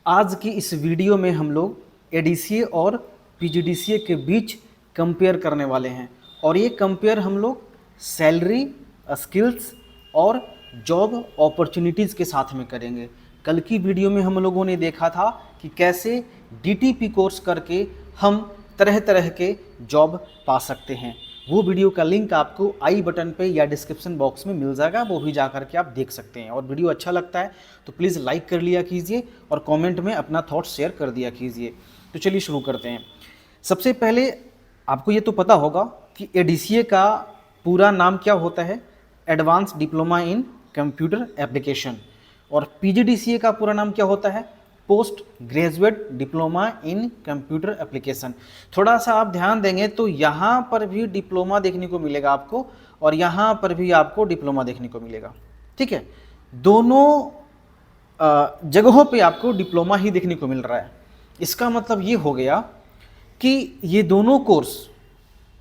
आज की इस वीडियो में हम लोग एडीसीए और पीजीडीसीए के बीच कंपेयर करने वाले हैं और ये कंपेयर हम लोग सैलरी, स्किल्स और जॉब अपॉर्चुनिटीज़ के साथ में करेंगे। कल की वीडियो में हम लोगों ने देखा था कि कैसे डीटीपी कोर्स करके हम तरह तरह के जॉब पा सकते हैं। वो वीडियो का लिंक आपको आई बटन पे या डिस्क्रिप्शन बॉक्स में मिल जाएगा, वो भी जा करके आप देख सकते हैं। और वीडियो अच्छा लगता है तो प्लीज़ लाइक कर लिया कीजिए और कमेंट में अपना थॉट्स शेयर कर दिया कीजिए। तो चलिए शुरू करते हैं। सबसे पहले आपको ये तो पता होगा कि एडीसीए का पूरा नाम क्या होता है, advance diploma in computer application, और पीजीडीसीए का पूरा नाम क्या होता है, post graduate diploma in computer application. थोड़ा सा आप ध्यान देंगे तो यहाँ पर भी डिप्लोमा देखने को मिलेगा आपको और यहाँ पर भी आपको डिप्लोमा देखने को मिलेगा। ठीक है, दोनों जगहों पे आपको डिप्लोमा ही देखने को मिल रहा है। इसका मतलब ये हो गया कि ये दोनों कोर्स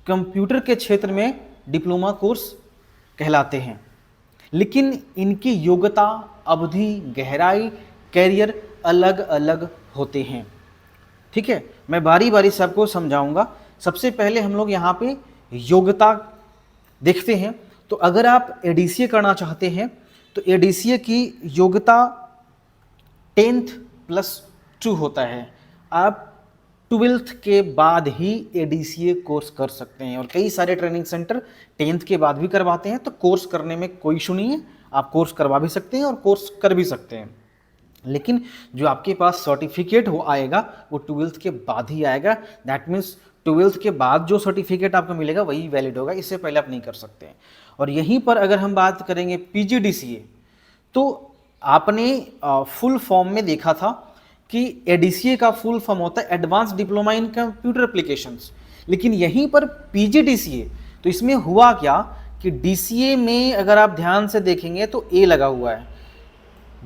कंप्यूटर के क्षेत्र में डिप्लोमा कोर्स कहलाते हैं, लेकिन इनकी योग्यता, अवधि, गहराई, कैरियर अलग अलग होते हैं। ठीक है, मैं बारी बारी सबको समझाऊंगा। सबसे पहले हम लोग यहाँ पे योग्यता देखते हैं। तो अगर आप एडीसीए करना चाहते हैं तो एडीसीए की योग्यता 10th+2 होता है। आप 12th के बाद ही एडीसीए कोर्स कर सकते हैं और कई सारे ट्रेनिंग सेंटर 10th के बाद भी करवाते हैं। तो कोर्स करने में कोई इशू नहीं है, आप कोर्स करवा भी सकते हैं और कोर्स कर भी सकते हैं, लेकिन जो आपके पास सर्टिफिकेट वो आएगा वो 12th के बाद ही आएगा। दैट मीन्स 12th के बाद जो सर्टिफिकेट आपको मिलेगा वही वैलिड होगा, इससे पहले आप नहीं कर सकते हैं। और यहीं पर अगर हम बात करेंगे पीजीडीसीए, तो आपने फुल फॉर्म में देखा था कि एडीसीए का फुल फॉर्म होता है advance diploma in computer applications, लेकिन यहीं पर पीजीडीसीए, तो इसमें हुआ क्या कि डीसीए में अगर आप ध्यान से देखेंगे तो ए लगा हुआ है,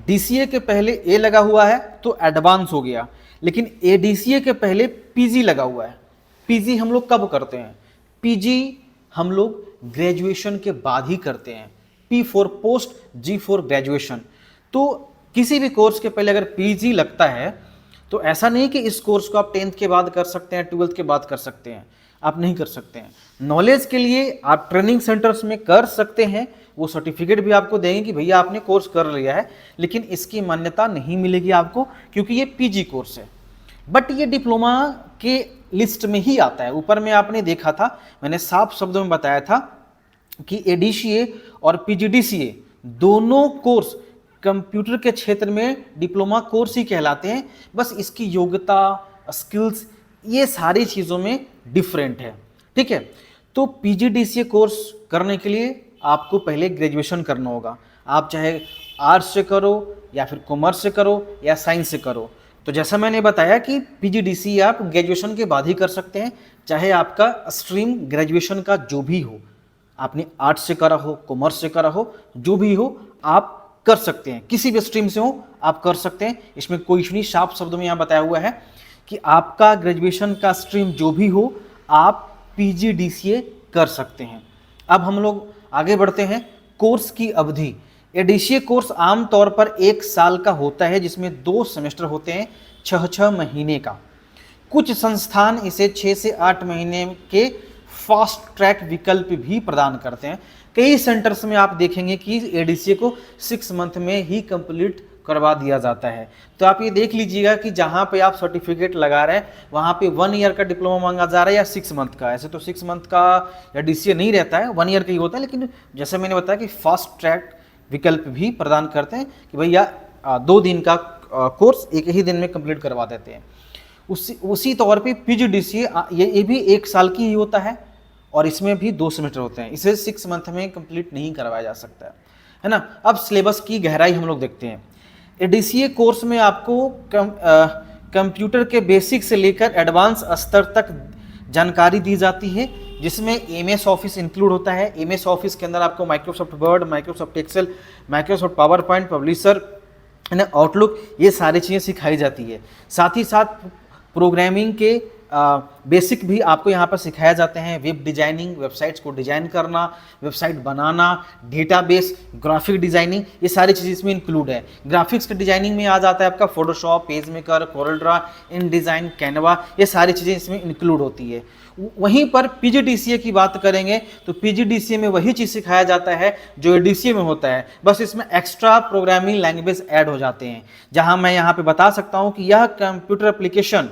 डीसीए के पहले ए लगा हुआ है तो एडवांस हो गया, लेकिन एडीसीए के पहले पीजी लगा हुआ है। पीजी हम लोग कब करते हैं? पीजी हम लोग ग्रेजुएशन के बाद ही करते हैं। P for post, G for graduation. तो किसी भी कोर्स के पहले अगर पीजी लगता है तो ऐसा नहीं कि इस कोर्स को आप 10th के बाद कर सकते हैं, 12th के बाद कर सकते हैं, आप नहीं कर सकते हैं। नॉलेज के लिए आप ट्रेनिंग सेंटर्स में कर सकते हैं, वो सर्टिफिकेट भी आपको देंगे कि भैया आपने कोर्स कर लिया है, लेकिन इसकी मान्यता नहीं मिलेगी आपको क्योंकि ये पीजी कोर्स है। बट ये डिप्लोमा के लिस्ट में ही आता है। ऊपर में आपने देखा था, मैंने साफ शब्दों में बताया था कि एडीसीए और पीजीडीसीए दोनों कोर्स कंप्यूटर के क्षेत्र में डिप्लोमा कोर्स ही कहलाते हैं, बस इसकी योग्यता, स्किल्स, ये सारी चीज़ों में डिफरेंट है। ठीक है, तो पीजीडीसीए कोर्स करने के लिए आपको पहले ग्रेजुएशन करना होगा। आप चाहे आर्ट्स से करो या फिर कॉमर्स से करो या साइंस से करो। तो जैसा मैंने बताया कि पीजीडीसीए आप ग्रेजुएशन के बाद ही कर सकते हैं, चाहे आपका स्ट्रीम ग्रेजुएशन का जो भी हो, आपने आर्ट्स से करा हो, कॉमर्स से करा हो, जो भी हो आप कर सकते हैं, किसी भी स्ट्रीम से हो आप कर सकते हैं। इसमें कोई इशू नहीं, साफ शब्दों में यहाँ बताया हुआ है कि आपका ग्रेजुएशन का स्ट्रीम जो भी हो आप पीजीडीसीए कर सकते हैं। अब हम लोग आगे बढ़ते हैं। कोर्स की अवधि, एडीसीए कोर्स आमतौर पर 1 साल का होता है, जिसमें 2 सेमेस्टर होते हैं, 6 महीने का। कुछ संस्थान इसे 6 से 8 महीने के फास्ट ट्रैक विकल्प भी प्रदान करते हैं। कई सेंटर्स में आप देखेंगे कि एडीसीए को 6 मंथ में ही कंप्लीट करवा दिया जाता है। तो आप ये देख लीजिएगा कि जहाँ पे आप सर्टिफिकेट लगा रहे हैं वहाँ पे 1 ईयर का डिप्लोमा मांगा जा रहा है या 6 मंथ का। ऐसे तो 6 मंथ का या डीसीए नहीं रहता है, 1 ईयर का ही होता है, लेकिन जैसे मैंने बताया कि फास्ट ट्रैक विकल्प भी प्रदान करते हैं कि भैया 2 दिन का कोर्स 1 ही दिन में कंप्लीट करवा देते हैं। उसी तौर पर पीजीडीसीए ये भी 1 साल की ही होता है और इसमें भी 2 सेमेस्टर होते हैं। इसे 6 मंथ में कंप्लीट नहीं करवाया जा सकता है ना। अब सिलेबस की गहराई हम लोग देखते हैं। एडीसीए कोर्स में आपको कंप्यूटर के बेसिक से लेकर एडवांस स्तर तक जानकारी दी जाती है, जिसमें एमएस ऑफिस इंक्लूड होता है। एमएस ऑफिस के अंदर आपको Microsoft Word, Microsoft Excel, Microsoft PowerPoint, Publisher, Outlook, ये सारी चीज़ें सिखाई जाती है। साथ ही साथ प्रोग्रामिंग के बेसिक भी आपको यहाँ पर सिखाया जाते हैं। वेब डिजाइनिंग, वेबसाइट्स को डिजाइन करना, वेबसाइट बनाना, डेटाबेस, ग्राफिक डिजाइनिंग, ये सारी चीज़ें इसमें इंक्लूड है। ग्राफिक्स की डिजाइनिंग में आ जाता है आपका Photoshop, PageMaker, Corel Draw, InDesign, Canva, ये सारी चीज़ें इसमें इंक्लूड होती है। वहीं पर पीजीडीसीए की बात करेंगे तो पीजीडीसीए में वही चीज़ सिखाया जाता है जो एडीसीए में होता है, बस इसमें एक्स्ट्रा प्रोग्रामिंग लैंग्वेज ऐड हो जाते हैं। जहां मैं यहाँ पे बता सकता हूँ कि यह कंप्यूटर एप्लीकेशन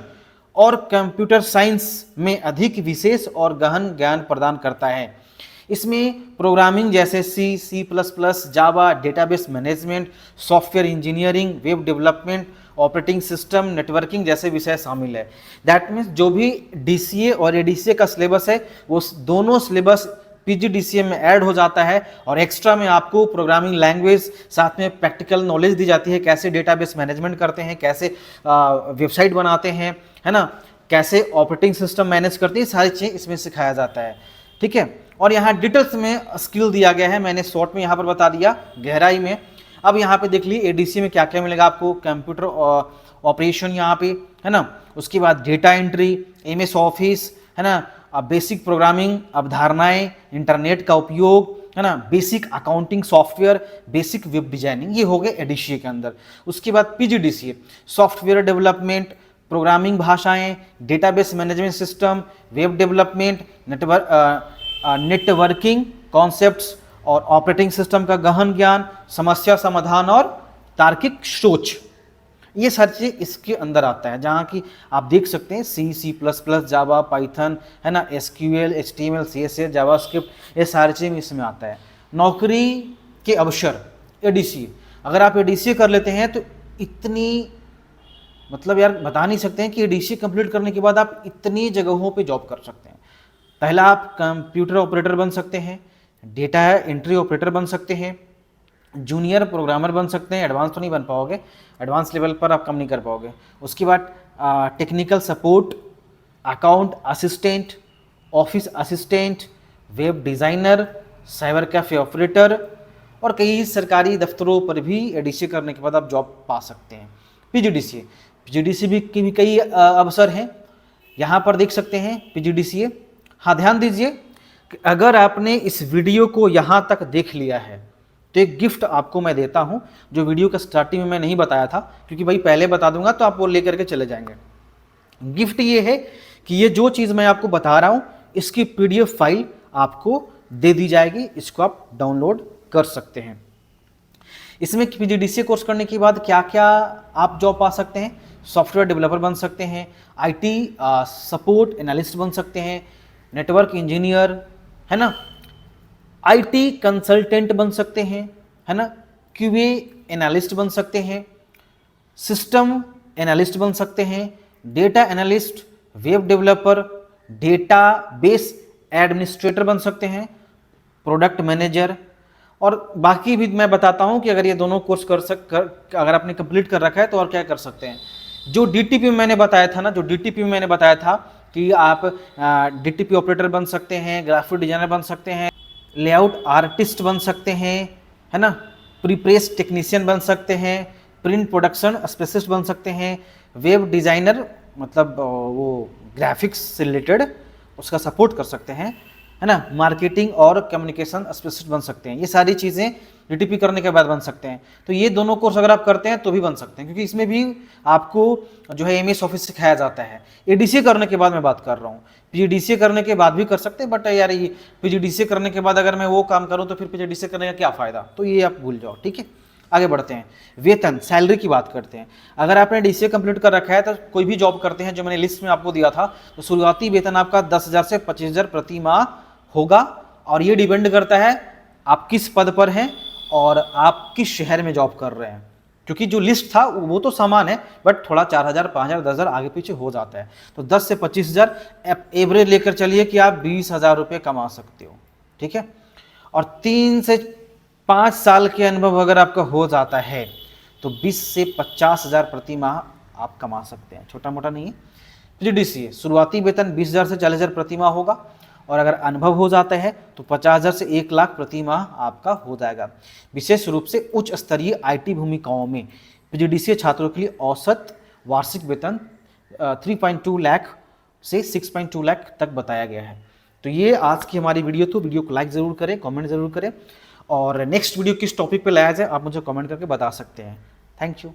और कंप्यूटर साइंस में अधिक विशेष और गहन ज्ञान प्रदान करता है। इसमें प्रोग्रामिंग जैसे C, C plus plus, Java, database management, software engineering, web development, operating system, networking जैसे विषय शामिल है। दैट मीन्स जो भी डीसीए और एडीसीए का सिलेबस है वो दोनों सिलेबस पीजीडीसीए में ऐड हो जाता है, और एक्स्ट्रा में आपको प्रोग्रामिंग लैंग्वेज, साथ में प्रैक्टिकल नॉलेज दी जाती है, कैसे डेटाबेस मैनेजमेंट करते हैं, कैसे वेबसाइट बनाते हैं, है ना, कैसे ऑपरेटिंग सिस्टम मैनेज करते हैं, सारी चीज़ें इसमें सिखाया जाता है। ठीक है, और यहाँ डिटेल्स में स्किल दिया गया है, मैंने शॉर्ट में यहाँ पर बता दिया, गहराई में। अब यहाँ पे देख लीजिए एडीसी में क्या क्या मिलेगा आपको। कंप्यूटर ऑपरेशन यहाँ पे, है ना, उसके बाद डेटा एंट्री, एमएस ऑफिस, है ना, बेसिक प्रोग्रामिंग, अवधारणाएं, इंटरनेट का उपयोग, है ना, basic accounting software, basic web designing, ये हो गए एडीसीए के अंदर। उसके बाद पीजीडीसीए सॉफ्टवेयर डेवलपमेंट, प्रोग्रामिंग भाषाएं, database management system, web development, networking concepts और ऑपरेटिंग सिस्टम का गहन ज्ञान, समस्या समाधान और तार्किक सोच, ये सारी चीज़ें इसके अंदर आता है। जहाँ की आप देख सकते हैं सी, सी प्लस प्लस, जावा, पाइथन, है ना, एसक्यूएल, एचटीएमएल, सीएसएस, जावास्क्रिप्ट, ये सारी चीज़ें इसमें आता है। नौकरी के अवसर एडीसीए, अगर आप एडीसीए कर लेते हैं तो इतनी, मतलब यार बता नहीं सकते हैं कि एडीसीए कंप्लीट करने के बाद आप इतनी जगहों पे जॉब कर सकते हैं। पहला आप कंप्यूटर ऑपरेटर बन सकते हैं, डेटा एंट्री ऑपरेटर बन सकते हैं, जूनियर प्रोग्रामर बन सकते हैं, एडवांस तो नहीं बन पाओगे, एडवांस लेवल पर आप कम नहीं कर पाओगे। उसके बाद technical support, account assistant, office assistant, web designer, cyber cafe operator, और कई सरकारी दफ्तरों पर भी एडीसीए करने के बाद आप जॉब पा सकते हैं। पीजीडीसीए, पीजीडीसीए भी की भी कई अवसर हैं, यहाँ पर देख सकते हैं पीजीडीसीए। हाँ, ध्यान दीजिए कि अगर आपने इस वीडियो को यहाँ तक देख लिया है तो एक गिफ्ट आपको मैं देता हूँ, जो वीडियो का स्टार्टिंग में मैं नहीं बताया था, क्योंकि भाई पहले बता दूंगा तो आप वो लेकर के चले जाएंगे। गिफ्ट ये है कि ये जो चीज़ मैं आपको बता रहा हूँ इसकी पीडीएफ फाइल आपको दे दी जाएगी, इसको आप डाउनलोड कर सकते हैं। इसमें पीजीडीसीए कोर्स करने के बाद क्या क्या आप जॉब पा सकते हैं। सॉफ्टवेयर डेवलपर बन सकते हैं, आईटी सपोर्ट एनालिस्ट बन सकते हैं, नेटवर्क इंजीनियर, है ना, आईटी कंसल्टेंट बन सकते हैं, है ना, क्यूए एनालिस्ट बन सकते हैं, सिस्टम एनालिस्ट बन सकते हैं, data analyst, web developer, database administrator बन सकते हैं, प्रोडक्ट मैनेजर, और बाकी भी मैं बताता हूं कि अगर ये दोनों कोर्स अगर आपने कंप्लीट कर रखा है तो और क्या कर सकते हैं। जो डीटीपी में मैंने बताया था ना, जो डीटीपी में मैंने बताया था कि आप डीटीपी ऑपरेटर बन सकते हैं, ग्राफिक डिजाइनर बन सकते हैं, लेआउट आर्टिस्ट बन सकते हैं, है ना, प्रीप्रेस टेक्नीशियन बन सकते हैं, प्रिंट प्रोडक्शन स्पेशलिस्ट बन सकते हैं, वेब डिज़ाइनर मतलब वो ग्राफिक्स से रिलेटेड उसका सपोर्ट कर सकते हैं, है ना, मार्केटिंग और कम्युनिकेशन स्पेशलिस्ट बन सकते हैं। ये सारी चीज़ें डीटीपी करने के बाद बन सकते हैं। तो ये दोनों कोर्स अगर आप करते हैं तो भी बन सकते हैं, क्योंकि इसमें भी आपको जो है एमएस ऑफिस सिखाया जाता है। एडीसीए करने के बाद मैं बात कर रहा हूँ, पीजीडीसीए करने के बाद भी कर सकते हैं, बट यार ये पीजीडीसीए करने के बाद अगर मैं वो काम करूँ तो फिर पीजीडीसीए करने का क्या फ़ायदा, तो ये आप भूल जाओ। ठीक है, आगे बढ़ते हैं। वेतन, सैलरी की बात करते हैं। अगर आपने डीसीए कंप्लीट कर रखा है तो कोई भी जॉब करते हैं, जो मैंने लिस्ट में आपको दिया था, तो शुरुआती वेतन आपका 10,000 से 25,000 प्रति माह होगा, और ये डिपेंड करता है आप किस पद पर हैं और आप किस शहर में जॉब कर रहे हैं, क्योंकि जो लिस्ट था वो तो समान है, बट थोड़ा 4,000, 5,000, 10,000 आगे पीछे हो जाता है। तो 10 से 25,000 एवरेज लेकर चलिए कि आप 20,000 रुपये कमा सकते हो। ठीक है, और 3 से 5 साल के अनुभव अगर आपका हो जाता है तो 20 से 50,000 प्रति माह आप कमा सकते हैं, छोटा मोटा नहीं है। पीजीडीसीए शुरुआती वेतन 20,000 से 40,000 प्रति माह होगा, और अगर अनुभव हो जाता है तो 50,000 से 1 लाख प्रति माह आपका हो जाएगा। विशेष रूप से उच्च स्तरीय आईटी भूमिकाओं में पीजीडीसीए छात्रों के लिए औसत वार्षिक वेतन 3.2 लाख से 6.2 लाख तक बताया गया है। तो ये आज की हमारी वीडियो थी। वीडियो को लाइक ज़रूर करें, कमेंट ज़रूर करें, और नेक्स्ट वीडियो किस टॉपिक पे लाया जाए आप मुझे कमेंट करके बता सकते हैं। Thank you.